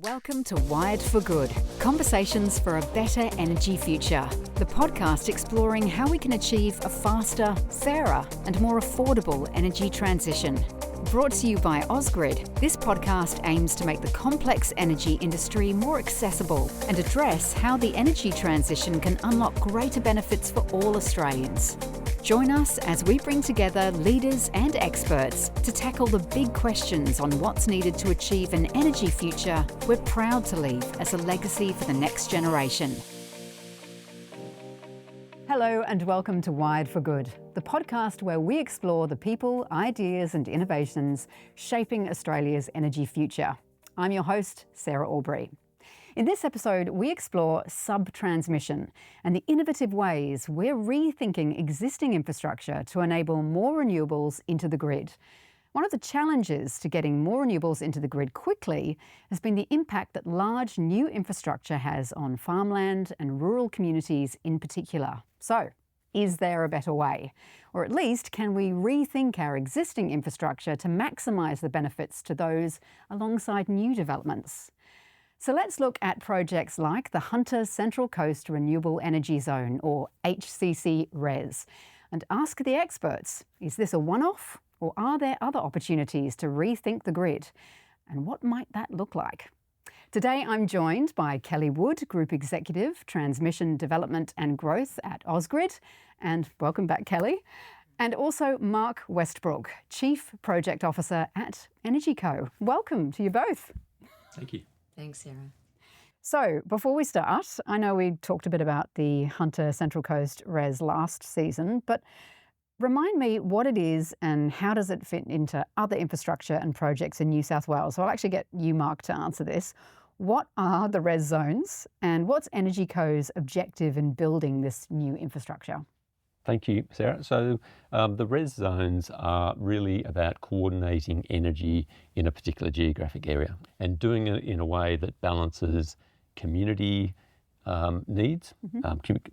Welcome to Wired for Good, Conversations for a Better Energy Future, the podcast exploring how we can achieve a faster, fairer and more affordable energy transition. Brought to you by Ausgrid, this podcast aims to make the complex energy industry more accessible and address how the energy transition can unlock greater benefits for all Australians. Join us as we bring together leaders and experts to tackle the big questions on what's needed to achieve an energy future we're proud to leave as a legacy for the next generation. Hello and welcome to Wired for Good, the podcast where we explore the people, ideas and innovations shaping Australia's energy future. I'm your host, Sarah Aubrey. In this episode, we explore sub-transmission and the innovative ways we're rethinking existing infrastructure to enable more renewables into the grid. One of the challenges to getting more renewables into the grid quickly has been the impact that large new infrastructure has on farmland and rural communities in particular. So, is there a better way? Or at least, can we rethink our existing infrastructure to maximise the benefits to those alongside new developments? So let's look at projects like the Hunter Central Coast Renewable Energy Zone, or HCC REZ, and ask the experts, is this a one-off, or are there other opportunities to rethink the grid? And what might that look like? Today I'm joined by Kelly Wood, Group Executive, Transmission Development and Growth at Ausgrid, and welcome back, Kelly, and also Mark Westbrook, Chief Project Officer at EnergyCo. Welcome to you both. Thank you. Thanks, Sarah. So before we start, I know we talked a bit about the Hunter Central Coast REZ last season, but remind me what it is and how does it fit into other infrastructure and projects in New South Wales? So I'll actually get you, Mark, to answer this. What are the REZ zones and what's EnergyCo's objective in building this new infrastructure? Thank you, Sarah. So the REZ zones are really about coordinating energy in a particular geographic area and doing it in a way that balances community needs,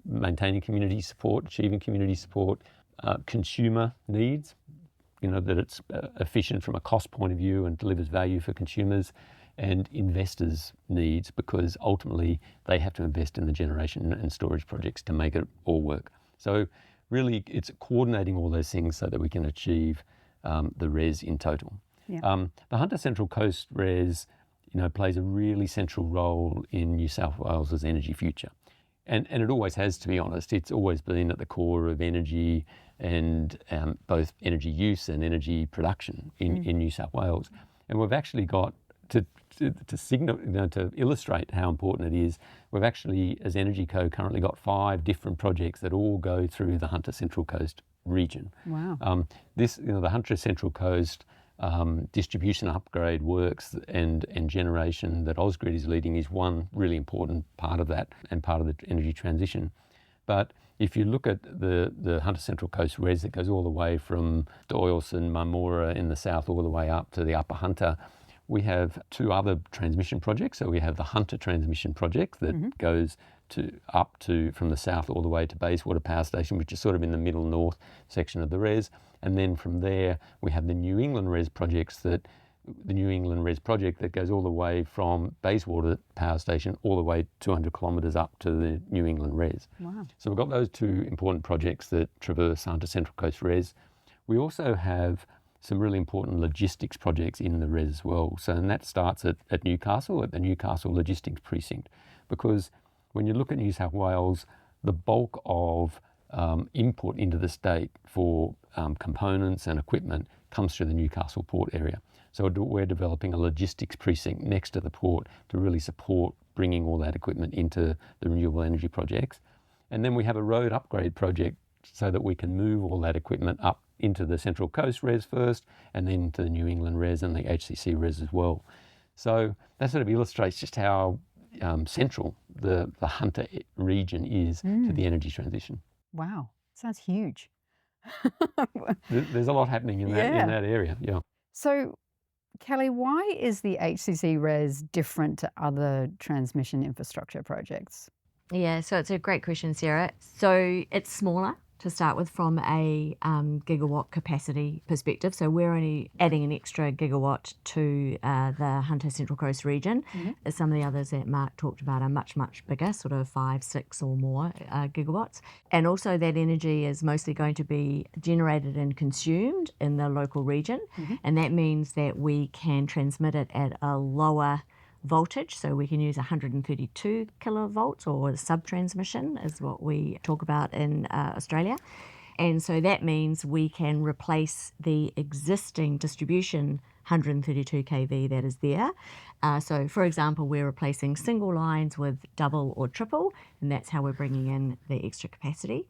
maintaining community support, achieving community support, consumer needs, that it's efficient from a cost point of view and delivers value for consumers, and investors' needs, because ultimately they have to invest in the generation and storage projects to make it all work. So really, it's coordinating all those things so that we can achieve the REZ in total. Yeah. The Hunter Central Coast REZ, plays a really central role in New South Wales' energy future. And it always has, to be honest. It's always been at the core of energy and both energy use and energy production in New South Wales. And we've actually got, to illustrate how important it is, we've actually, as EnergyCo, currently got 5 different projects that all go through the Hunter Central Coast region. Wow. The Hunter Central Coast distribution upgrade works and generation that Ausgrid is leading is one really important part of that and part of the energy transition. But if you look at the Hunter Central Coast REZ, it goes all the way from Doyles and Marmora in the south all the way up to the Upper Hunter. We have 2 other transmission projects. So we have the Hunter Transmission Project that goes up to from the south all the way to Bayswater Power Station, which is sort of in the middle north section of the REZ. And then from there, we have the New England REZ project that goes all the way from Bayswater Power Station all the way 200 kilometres up to the New England REZ. Wow. So we've got those 2 important projects that traverse Hunter Central Coast REZ. We also have some really important logistics projects in the REZ as well. So, and that starts at Newcastle, at the Newcastle Logistics Precinct, because when you look at New South Wales, the bulk of input into the state for components and equipment comes through the Newcastle port area. So we're developing a logistics precinct next to the port to really support bringing all that equipment into the renewable energy projects. And then we have a road upgrade project so that we can move all that equipment up into the Central Coast REZ first, and then to the New England REZ and the HCC REZ as well. So that sort of illustrates just how central the Hunter region is to the energy transition. Wow, sounds huge. There's a lot happening in that area. Yeah. So, Kelly, why is the HCC REZ different to other transmission infrastructure projects? Yeah, so it's a great question, Sarah. So it's smaller to start with from a gigawatt capacity perspective. So we're only adding an extra gigawatt to the Hunter Central Coast region. Some of the others that Mark talked about are much, much bigger, sort of 5, 6 or more gigawatts. And also that energy is mostly going to be generated and consumed in the local region. And that means that we can transmit it at a lower voltage, so we can use 132 kilovolts, or sub-transmission is what we talk about in Australia. And so that means we can replace the existing distribution 132 kV that is there. So for example, we're replacing single lines with double or triple, and that's how we're bringing in the extra capacity.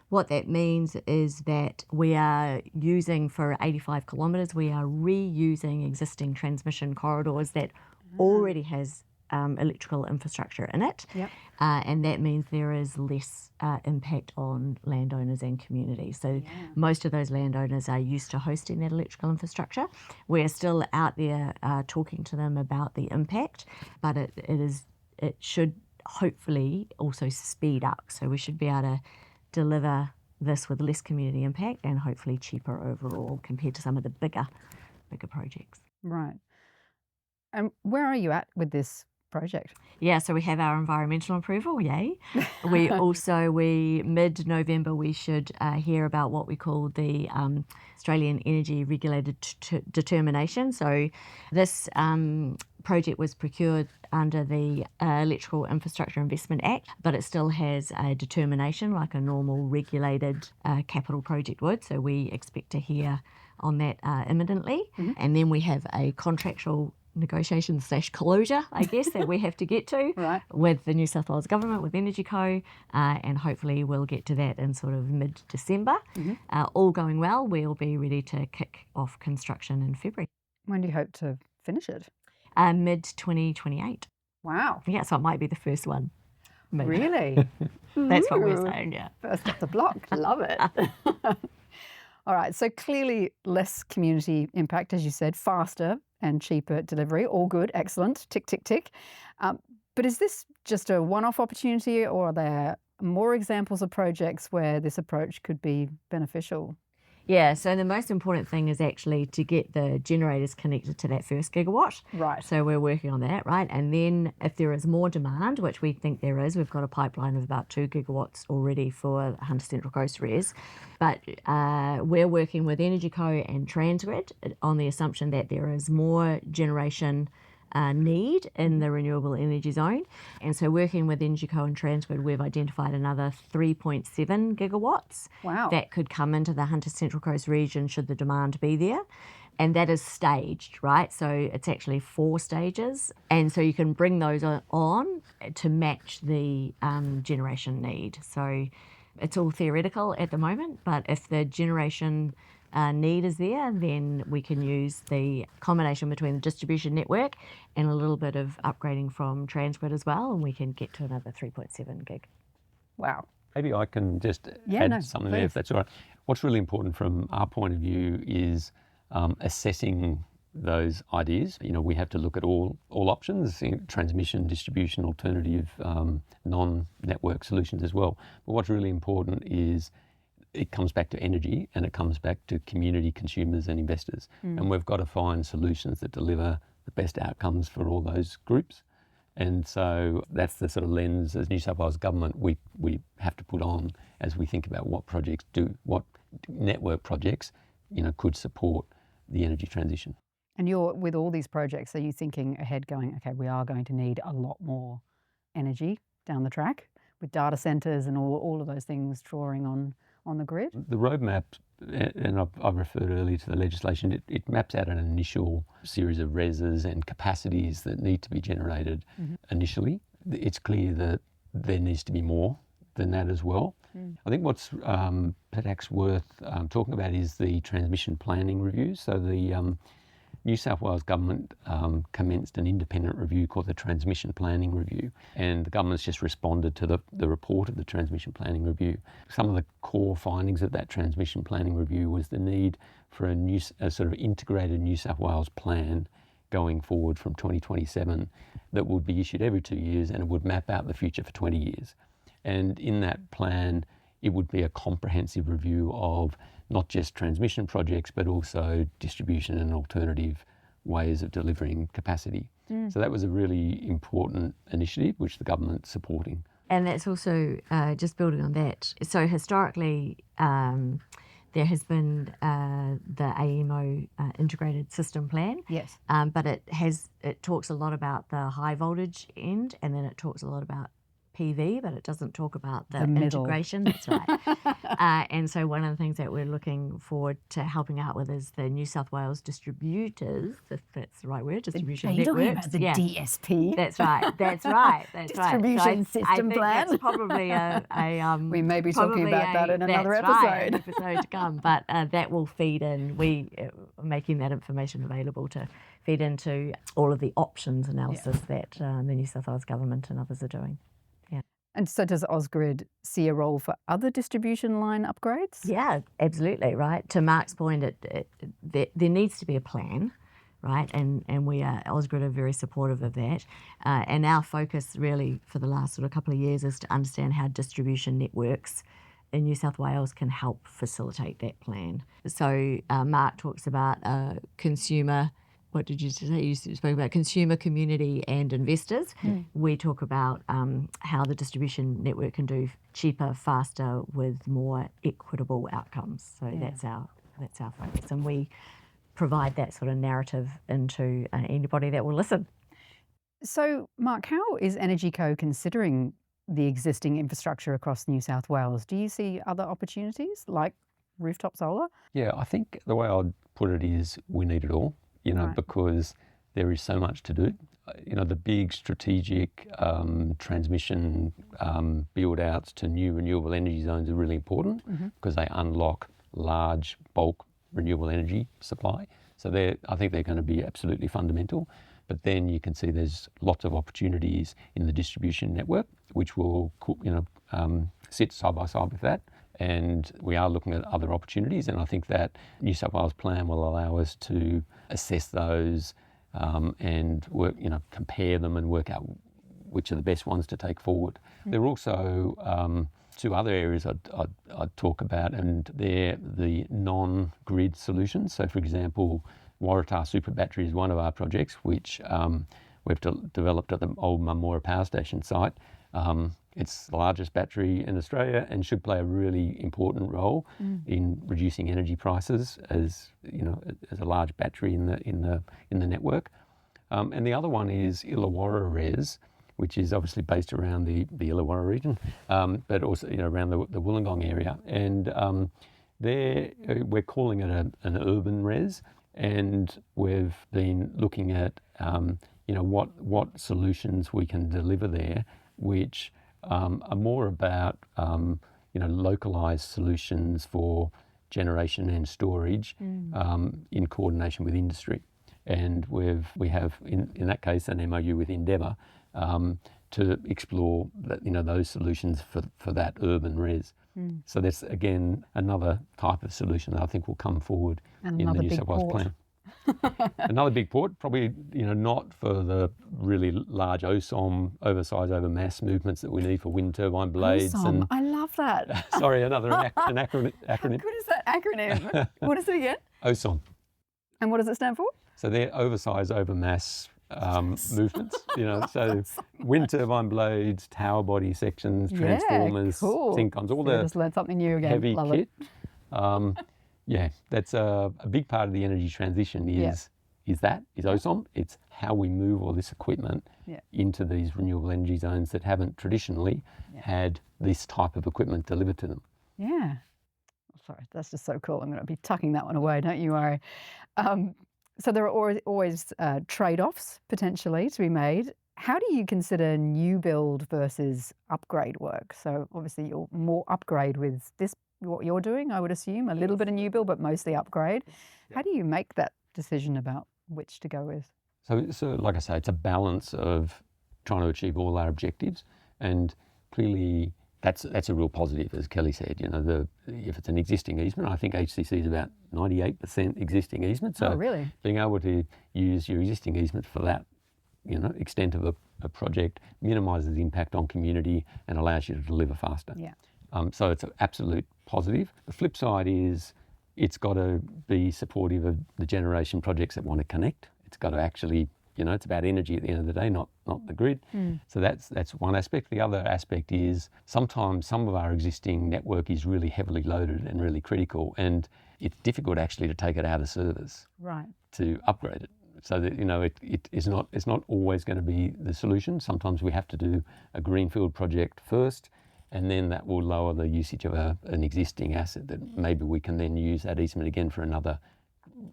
What that means is that we are using, for 85 kilometres, we are reusing existing transmission corridors that already has electrical infrastructure in it. And that means there is less impact on landowners and communities. So most of those landowners are used to hosting that electrical infrastructure. We're still out there talking to them about the impact, but it should hopefully also speed up. So we should be able to deliver this with less community impact and hopefully cheaper overall compared to some of the bigger projects. Right. And where are you at with this project? Yeah, so we have our environmental approval, yay. We mid-November, we should hear about what we call the Australian Energy Regulated Determination. So this project was procured under the Electrical Infrastructure Investment Act, but it still has a determination like a normal regulated capital project would. So we expect to hear on that imminently. And then we have a contractual negotiations / closure, I guess, that we have to get to with the New South Wales government, with EnergyCo, and hopefully we'll get to that in sort of mid-December. All going well, we'll be ready to kick off construction in February. When do you hope to finish it? Mid-2028. Wow. Yeah, so it might be the first one. Maybe. Really? That's what we're saying, yeah. First off the block. Love it. All right, so clearly less community impact, as you said, faster and cheaper delivery. All good, excellent, tick, tick, tick. But is this just a one-off opportunity, or are there more examples of projects where this approach could be beneficial? Yeah, so the most important thing is actually to get the generators connected to that first gigawatt. Right. So we're working on that, right? And then if there is more demand, which we think there is, we've got a pipeline of about 2 gigawatts already for Hunter Central Coast REZ. But we're working with EnergyCo and Transgrid on the assumption that there is more generation need in the renewable energy zone. And so working with EnergyCo and Transgrid, we've identified another 3.7 gigawatts that could come into the Hunter Central Coast region should the demand be there. And that is staged, right? So it's actually 4 stages. And so you can bring those on to match the generation need. So it's all theoretical at the moment, but if the generation need is there, then we can use the combination between the distribution network and a little bit of upgrading from Transgrid as well, and we can get to another 3.7 gig. Wow. Maybe I can just add something there, if that's all right. What's really important from our point of view is assessing those ideas. You know, we have to look at all options, transmission, distribution, alternative, non-network solutions as well. But what's really important is it comes back to energy, and it comes back to community, consumers and investors. And we've got to find solutions that deliver the best outcomes for all those groups. And so that's the sort of lens as New South Wales government we have to put on as we think about what projects what network projects, could support the energy transition. And you're, with all these projects, are you thinking ahead going, okay, we are going to need a lot more energy down the track with data centres and all of those things drawing on the grid? The roadmap, and I've referred earlier to the legislation, it maps out an initial series of REZs and capacities that need to be generated initially. It's clear that there needs to be more than that as well. I think what's perhaps worth talking about is the transmission planning review. So the New South Wales government commenced an independent review called the Transmission Planning Review, and the government's just responded to the report of the Transmission Planning Review. Some of the core findings of that Transmission Planning Review was the need for a sort of integrated New South Wales plan going forward from 2027 that would be issued every 2 years, and it would map out the future for 20 years. And in that plan, it would be a comprehensive review of not just transmission projects, but also distribution and alternative ways of delivering capacity. So that was a really important initiative, which the government's supporting. And that's also, just building on that, so historically there has been the AEMO integrated system plan. Yes. But it talks a lot about the high voltage end, and then it talks a lot about PV, but it doesn't talk about the integration. That's right. And so one of the things that we're looking forward to helping out with is the New South Wales distributors, if that's the right word, distribution networks. You're talking about the DSP. That's right. That's right. Distribution So system I think plan. that's probably a we may be talking about that in another episode. Right, an episode to come. But that will feed in. We are making that information available to feed into all of the options analysis that the New South Wales government and others are doing. And so does Ausgrid see a role for other distribution line upgrades? Yeah, absolutely, right. To Mark's point, there needs to be a plan, right? And Ausgrid are very supportive of that. And our focus really for the last sort of couple of years is to understand how distribution networks in New South Wales can help facilitate that plan. So Mark talks about consumer. What did you say? You spoke about consumer, community and investors. We talk about how the distribution network can do cheaper, faster with more equitable outcomes. So that's our focus. And we provide that sort of narrative into anybody that will listen. So Mark, how is EnergyCo considering the existing infrastructure across New South Wales? Do you see other opportunities like rooftop solar? Yeah, I think the way I'd put it is we need it all. Because there is so much to do. The big strategic transmission build-outs to new renewable energy zones are really important because they unlock large bulk renewable energy supply. So I think they're going to be absolutely fundamental. But then you can see there's lots of opportunities in the distribution network, which will sit side by side with that. And we are looking at other opportunities, and I think that New South Wales plan will allow us to assess those and work, compare them and work out which are the best ones to take forward. There are also two other areas I'd talk about, and they're the non-grid solutions. So, for example, Waratah Super Battery is one of our projects, which we've developed at the old Mamora Power Station site. It's the largest battery in Australia and should play a really important role in reducing energy prices as a large battery in the network. And the other one is Illawarra REZ, which is obviously based around the Illawarra region, but also around the Wollongong area. And we're calling it an urban REZ, and we've been looking at what solutions we can deliver there, which are more about localised solutions for generation and storage in coordination with industry. And we have in that case an MOU with Endeavour to explore those solutions for that urban REZ. So that's again another type of solution that I think will come forward in the New South Wales plan. Another big port, probably not for the really large oversize over mass movements that we need for wind turbine blades. And I love that. Sorry, another an acronym. What is that acronym? What is it again? OSOM. And what does it stand for? So they're oversize over mass movements. So wind turbine blades, tower body sections, transformers, syncons, all the just learned something new again. Heavy love kit. It. That's a big part of the energy transition is OSOM. It's how we move all this equipment into these renewable energy zones that haven't traditionally had this type of equipment delivered to them. Yeah. Sorry, that's just so cool. I'm going to be tucking that one away, don't you worry. So there are always trade-offs potentially to be made. How do you consider new build versus upgrade work? So obviously you're more upgrade with this, what you're doing, I would assume, a little bit of new build, but mostly upgrade. How do you make that decision about which to go with? So like I say, it's a balance of trying to achieve all our objectives, and clearly that's a real positive, as Kelly said. If it's an existing easement, I think HCC is about 98% existing easement. So really? Being able to use your existing easement for that, extent of a project minimises the impact on community and allows you to deliver faster. Yeah. So it's an absolute positive. The flip side is it's got to be supportive of the generation projects that want to connect. It's got to actually, it's about energy at the end of the day, not the grid. So that's one aspect. The other aspect is sometimes some of our existing network is really heavily loaded and really critical, and it's difficult actually to take it out of service, Right. to upgrade it. So that it's not always going to be the solution. Sometimes we have to do a greenfield project first, and then that will lower the usage of an existing asset that maybe we can then use that easement again for another,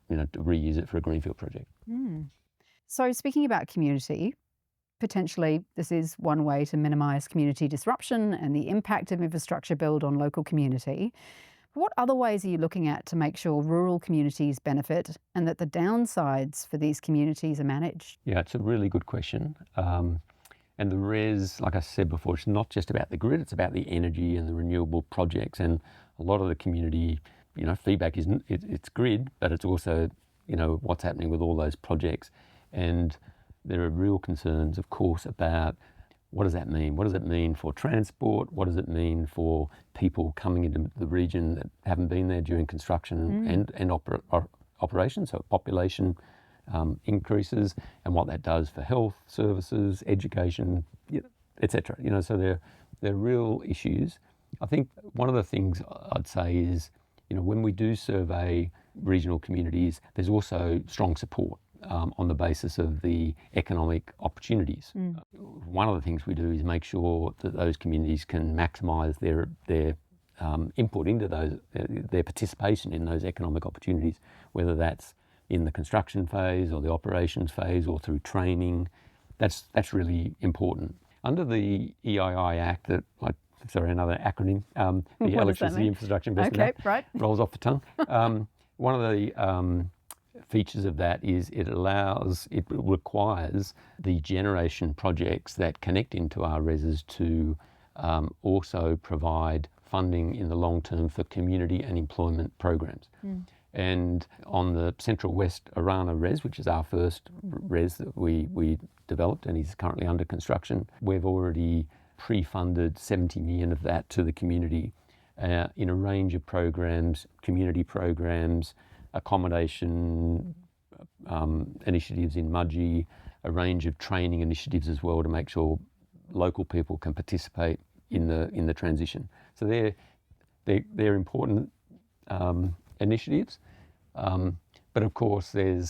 to reuse it for a greenfield project. So speaking about community, potentially this is one way to minimise community disruption and the impact of infrastructure build on local community. What other ways are you looking at to make sure rural communities benefit and that the downsides for these communities are managed? Yeah, it's a really good question. And the REZ, like I said before, it's not just about the grid, it's about the energy and the renewable projects. And a lot of the community, feedback it's grid, but it's also, what's happening with all those projects. And there are real concerns, of course, about what does that mean? What does it mean for transport? What does it mean for people coming into the region that haven't been there during construction and operation? So population increases, and what that does for health services, education, etc. So there are real issues. I think one of the things I'd say is, when we do survey regional communities, there's also strong support on the basis of the economic opportunities. One of the things we do is make sure that those communities can maximise their input into their participation in those economic opportunities, whether that's in the construction phase or the operations phase or through training. That's really important. Under the EII Act, another acronym, the Electricity Infrastructure Investment Act, right. rolls off the tongue. One of the features of that is it requires the generation projects that connect into our REZs to also provide funding in the long term for community and employment programs. And on the Central West Arana REZ, which is our first REZ that we developed and is currently under construction, we've already pre-funded 70 million of that to the community in a range of programs, community programs, accommodation initiatives in Mudgee, a range of training initiatives as well to make sure local people can participate in the transition. So they're important initiatives, but of course there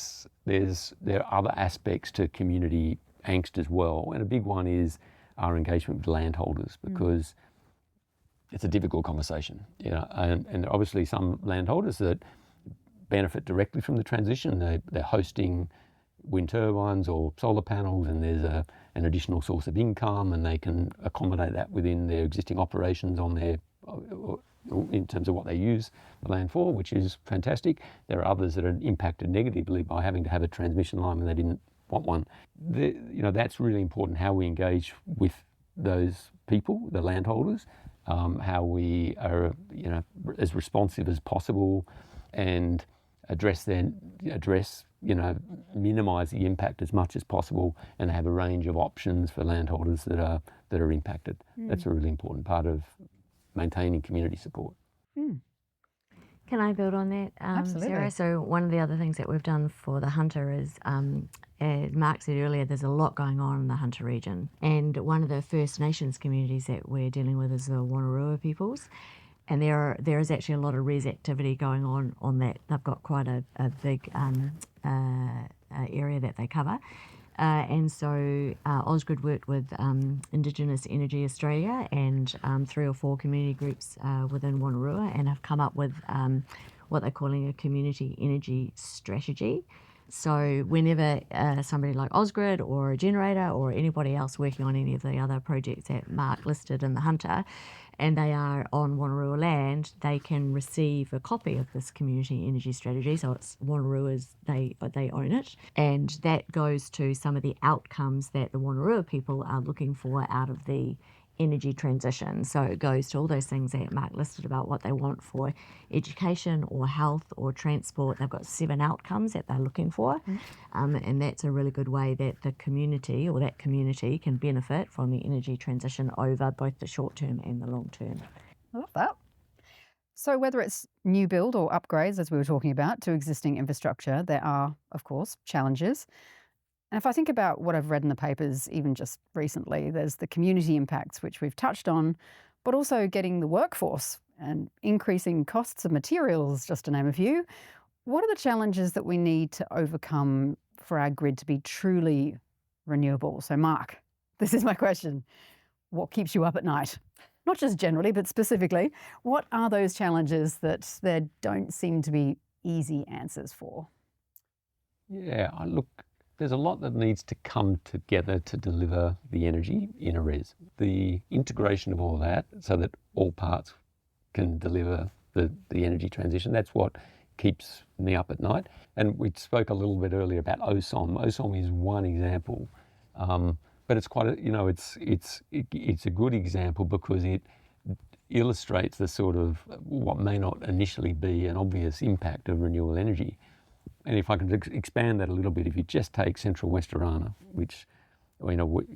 are other aspects to community angst as well, and a big one is our engagement with landholders, because it's a difficult conversation, and there are obviously some landholders that benefit directly from the transition. They're hosting wind turbines or solar panels, and there's an additional source of income, and they can accommodate that within their existing operations in terms of what they use the land for, which is fantastic. There are others that are impacted negatively by having to have a transmission line when they didn't want one. That's really important, how we engage with those people, the landholders, how we are as responsive as possible and minimise the impact as much as possible, and have a range of options for landholders that are impacted. That's a really important part of maintaining community support. Can I build on that, Absolutely. Sarah? So one of the other things that we've done for the Hunter is, as Mark said earlier, there's a lot going on in the Hunter region. And one of the First Nations communities that we're dealing with is the Wonnarua peoples. And there is actually a lot of REZ activity going on that. They've got quite a big area that they cover. And so Ausgrid worked with Indigenous Energy Australia and 3 or 4 community groups within Wonnarua, and have come up with what they're calling a community energy strategy. So whenever somebody like Ausgrid or a generator or anybody else working on any of the other projects that Mark listed in the Hunter, and they are on Wonnarua land, they can receive a copy of this community energy strategy. So it's Wannarua's, they own it, and that goes to some of the outcomes that the Wonnarua people are looking for out of the energy transition. So it goes to all those things that Mark listed about what they want for education or health or transport. They've got 7 outcomes that they're looking for, and that's a really good way that the community or that community can benefit from the energy transition over both the short term and the long term. I love that. So whether it's new build or upgrades, as we were talking about, to existing infrastructure, there are, of course, challenges. And if I think about what I've read in the papers, even just recently, there's the community impacts, which we've touched on, but also getting the workforce and increasing costs of materials, just to name a few. What are the challenges that we need to overcome for our grid to be truly renewable? So, Mark, this is my question. What keeps you up at night? Not just generally, but specifically, what are those challenges that there don't seem to be easy answers for? Yeah, look, there's a lot that needs to come together to deliver the energy in a REZ. The integration of all that so that all parts can deliver the energy transition, that's what keeps me up at night. And we spoke a little bit earlier about OSOM. OSOM is one example, but it's quite a, it's a good example because it illustrates the sort of what may not initially be an obvious impact of renewable energy. And if I can expand that a little bit, if you just take central West Orana, which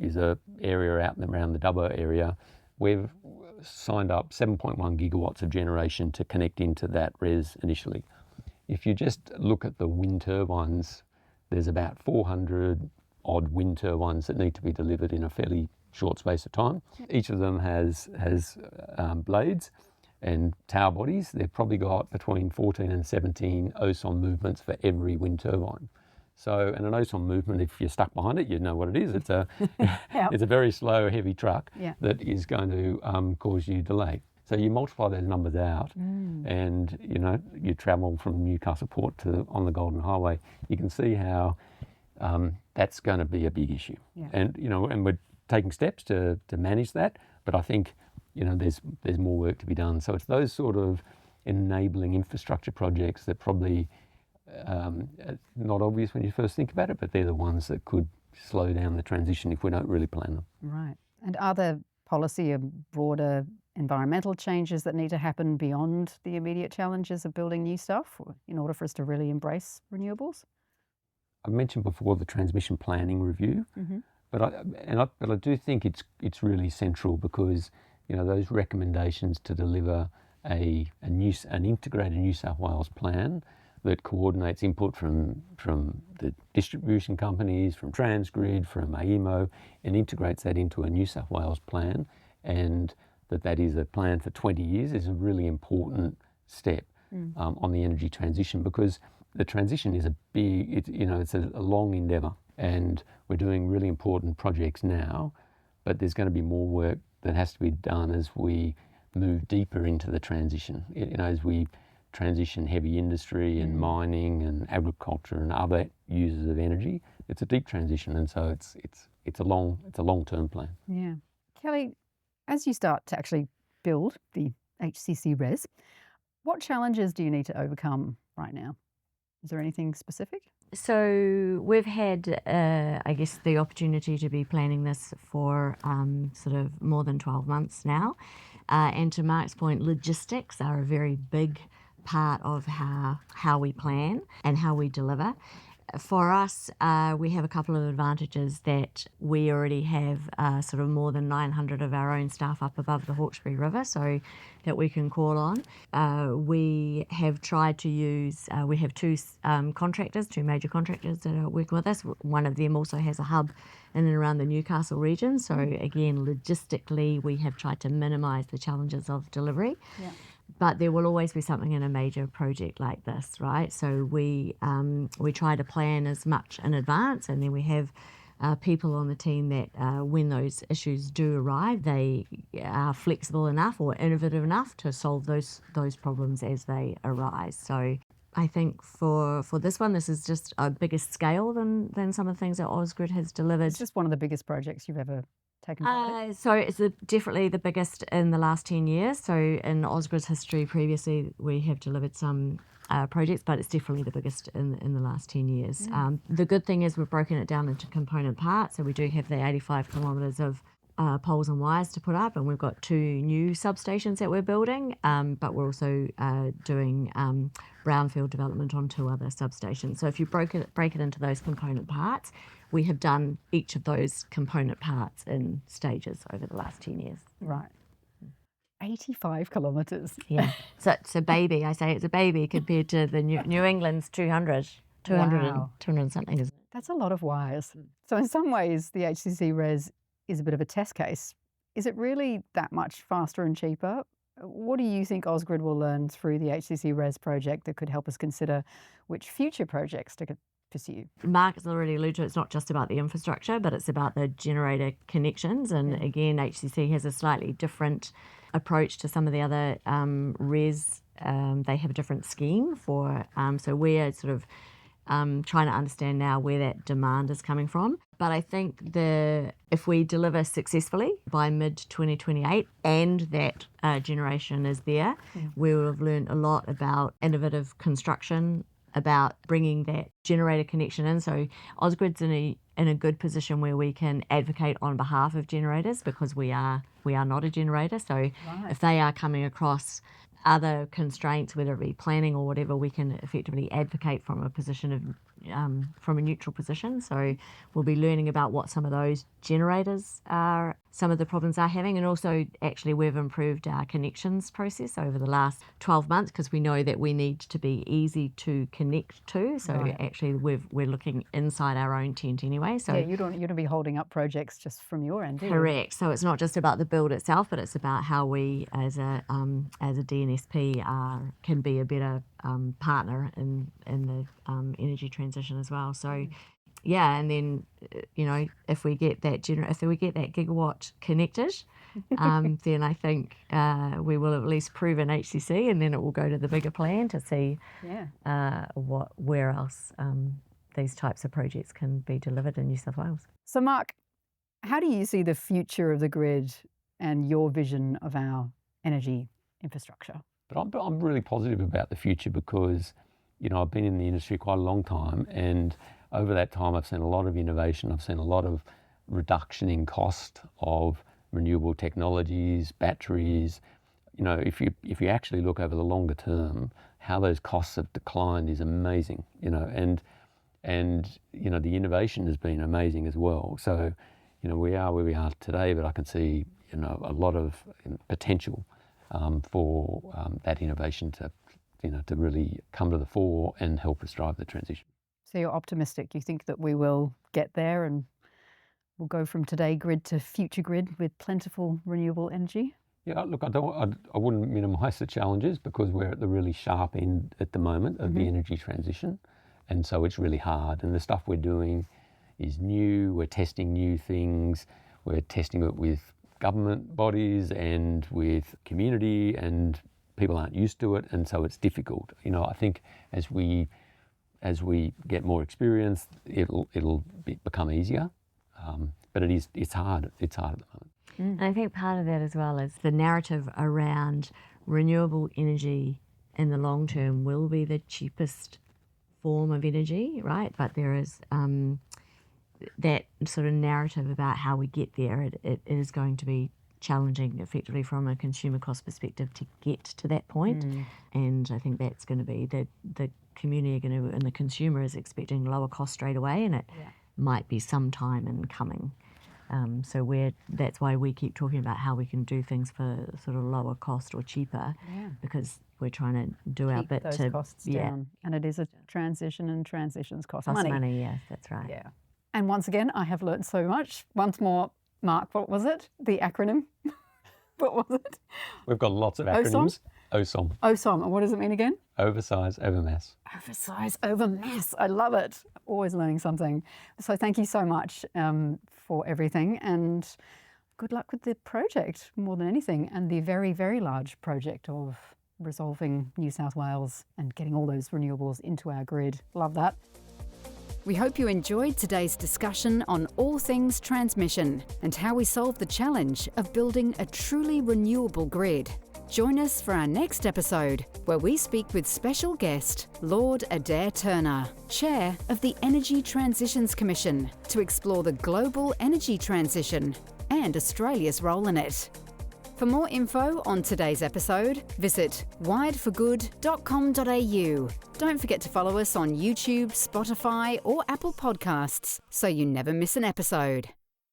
is an area out and around the Dubbo area, we've signed up 7.1 gigawatts of generation to connect into that REZ initially. If you just look at the wind turbines, there's about 400 odd wind turbines that need to be delivered in a fairly short space of time. Each of them has blades and tower bodies. They've probably got between 14 and 17 OSOM movements for every wind turbine. So, and an OSOM movement, if you're stuck behind it, you know what it is. It's a it's a very slow, heavy truck that is going to cause you delay. So you multiply those numbers out, and you travel from Newcastle Port to on the Golden Highway. You can see how that's going to be a big issue, and and we're taking steps to manage that. But I think there's more work to be done. So it's those sort of enabling infrastructure projects that probably not obvious when you first think about it, but they're the ones that could slow down the transition if we don't really plan them. Right. And are there policy or broader environmental changes that need to happen beyond the immediate challenges of building new stuff in order for us to really embrace renewables? I mentioned before the transmission planning review, but I do think it's really central because those recommendations to deliver an integrated New South Wales plan that coordinates input from the distribution companies, from Transgrid, from AEMO, and integrates that into a New South Wales plan, and that is a plan for 20 years is a really important step on the energy transition, because the transition is it's a long endeavour, and we're doing really important projects now, but there's going to be more work that has to be done as we move deeper into the transition. As we transition heavy industry and mining and agriculture and other users of energy, it's a deep transition, and so it's a long-term plan. Yeah, Kelly, as you start to actually build the HCC REZ, what challenges do you need to overcome right now? Is there anything specific? So we've had, I guess, the opportunity to be planning this for sort of more than 12 months now. And to Mark's point, logistics are a very big part of how we plan and how we deliver. For us, we have a couple of advantages that we already have sort of more than 900 of our own staff up above the Hawkesbury River, so that we can call on. We have tried to use, we have two major contractors that are working with us. One of them also has a hub in and around the Newcastle region. So again, logistically, we have tried to minimise the challenges of delivery. Yeah. But there will always be something in a major project like this, right? So we try to plan as much in advance, and then we have people on the team that when those issues do arrive, they are flexible enough or innovative enough to solve those problems as they arise. So I think for this one, this is just a bigger scale than some of the things that Ausgrid has delivered. It's just one of the biggest projects you've ever taken part in? So it's definitely the biggest in the last 10 years. So in Ausgrid's history previously, we have delivered some projects, but it's definitely the biggest in the last 10 years. The good thing is we've broken it down into component parts. So we do have the 85 kilometres of poles and wires to put up, and we've got 2 new substations that we're building, but we're also doing brownfield development on 2 other substations. So if you break it into those component parts, we have done each of those component parts in stages over the last 10 years. Right. 85 kilometres. Yeah. So it's a baby. I say it's a baby compared to the New England's 200 Wow. 200 and something, isn't it? That's a lot of wires. So in some ways, the HCC REZ is a bit of a test case. Is it really that much faster and cheaper? What do you think Ausgrid will learn through the HCC REZ project that could help us consider which future projects to pursue? Mark has already alluded to it's not just about the infrastructure, but it's about the generator connections. And again, HCC has a slightly different approach to some of the other REZ. They have a different scheme for, so we're sort of trying to understand now where that demand is coming from. But I think if we deliver successfully by mid-2028 and that generation is there, we will have learned a lot about innovative construction, about bringing that generator connection in. So Ausgrid's in a good position where we can advocate on behalf of generators because we are not a generator. So if they are coming across other constraints, whether it be planning or whatever, we can effectively advocate from a position of from a neutral position. So we'll be learning about what some of those generators are, some of the problems they're having, and also actually we've improved our connections process over the last 12 months because we know that we need to be easy to connect to. So actually we're looking inside our own tent anyway. So you don't be holding up projects just from your end, do you? Correct. So it's not just about the build itself, but it's about how we as a DNSP can be a better partner in the energy transition as well. So yeah, and then if we get that gigawatt connected, then I think we will at least prove in HCC, and then it will go to the bigger plan to see where else these types of projects can be delivered in New South Wales. So Mark, how do you see the future of the grid and your vision of our energy infrastructure? But I'm really positive about the future because, I've been in the industry quite a long time, and over that time I've seen a lot of innovation. I've seen a lot of reduction in cost of renewable technologies, batteries. If you actually look over the longer term, how those costs have declined is amazing. And the innovation has been amazing as well. So, we are where we are today, but I can see a lot of potential for that innovation to really come to the fore and help us drive the transition. So you're optimistic. You think that we will get there and we'll go from today grid to future grid with plentiful renewable energy? Yeah, look, I wouldn't minimise the challenges because we're at the really sharp end at the moment of the energy transition, and so it's really hard. And the stuff we're doing is new. We're testing new things. We're testing it with government bodies and with community, and people aren't used to it, and so it's difficult. I think as we get more experience, it'll become easier. But it's hard. It's hard at the moment. And I think part of that as well is the narrative around renewable energy in the long term will be the cheapest form of energy, right? But there is that sort of narrative about how we get there. It is going to be challenging effectively from a consumer cost perspective to get to that point. And I think that's going to be the community and the consumer is expecting lower cost straight away, and it might be some time in coming. So that's why we keep talking about how we can do things for sort of lower cost or cheaper, because we're trying to do our bit those to costs down. And it is a transition, and transitions cost money. Yes, that's right. Yeah. And once again, I have learnt so much. Once more, Mark, what was it? The acronym? What was it? We've got lots of acronyms. OSOM. OSOM. And what does it mean again? Oversize over mass. Oversize over mass. I love it. Always learning something. So thank you so much for everything, and good luck with the project more than anything, and the very, very large project of resolving New South Wales and getting all those renewables into our grid. Love that. We hope you enjoyed today's discussion on all things transmission and how we solve the challenge of building a truly renewable grid. Join us for our next episode, where we speak with special guest Lord Adair Turner, Chair of the Energy Transitions Commission, to explore the global energy transition and Australia's role in it. For more info on today's episode, visit wiredforgood.com.au. Don't forget to follow us on YouTube, Spotify, or Apple Podcasts so you never miss an episode.